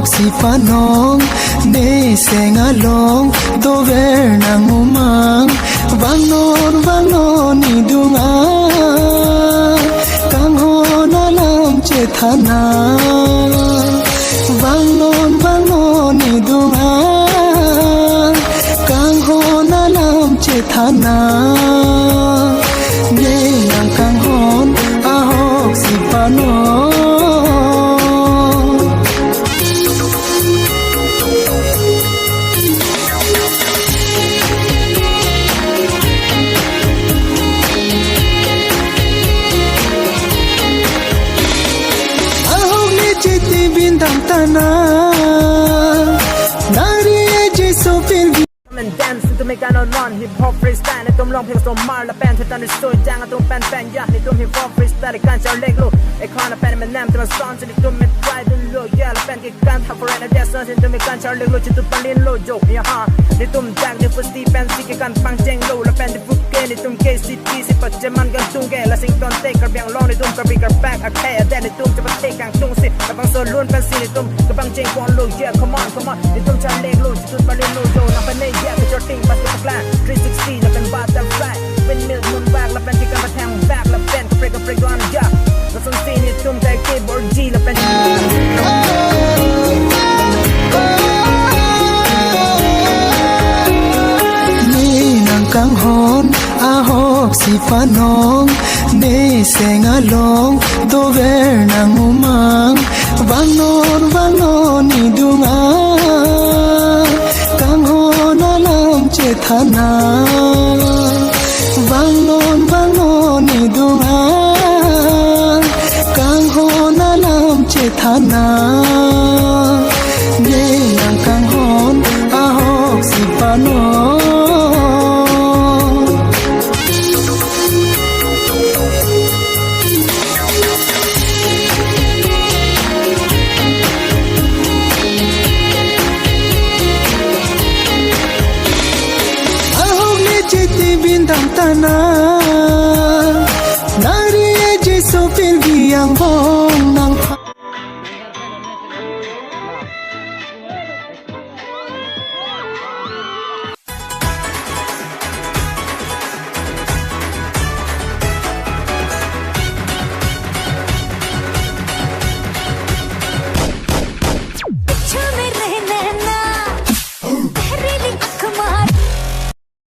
ahok si panong ne sengalong do ver nang umang vangnon ni dunga kang ho na lam che thana vangnon ni dunga kang ho na lam che thana ne nang kang hon ahok si panong to make an on hip hop freestyle ในตุ้มร้องเพลงสมมาและแป้นเธอตอนนี้สวยจังตุ้มแป้นยากในตุ้ม hip hop freestyle การเจ้าเล็กลูกไอคอนและแป้นมันแนมแต่มาซ้อนจนในตุ้มไม่ไกลดูโลกและแป้นกิการทำ for right และเดซในตุ้มมีการเจ้าเล็กลูกจะตุ้มปันลินโลโจยาฮะในตุ้มแจ็คในฟุตสตีแป้นซีการปังเจงลูกและแป้นในฟุตเกในตุ้มเกซีทีสิปัจจุบันกันตุ้งแกและสิงตอนเตะกระเบียงร้องในตุ้มกระบี่กระแบกอาแค่แต่ในตุ้มจะมาเตะกลางตุ้งสิกระบังโซนล้วนแป้นซีในตุ้มกระบังเจงกวนลูก yeah come on ในตุ้มเจ้าเล็กลูกจะตุ้มปันลินโลโจนับเป็นในแยกเป็นจอดติ้งบัสก์แกล360และเป็นบาร์ดัมไฟเป็นมิลมุนแบกและเป็นที่การมาแทงแบกและเป็นกระเปรกกระเปรกร้อนยากและส่วนซีนี่ตุ้มใจเกย์บอร์จีและเป็นนี่นางกังฮอนอาหอกสิปานองเนเสงาลองโดเวรนางอุมังวางนอนนี่ดูงากังฮอนอาลามเจธนา vang non ni dunga kang ho na lam che thana ye nang kang hon ahok si pano ahok ni chiti bin dam tana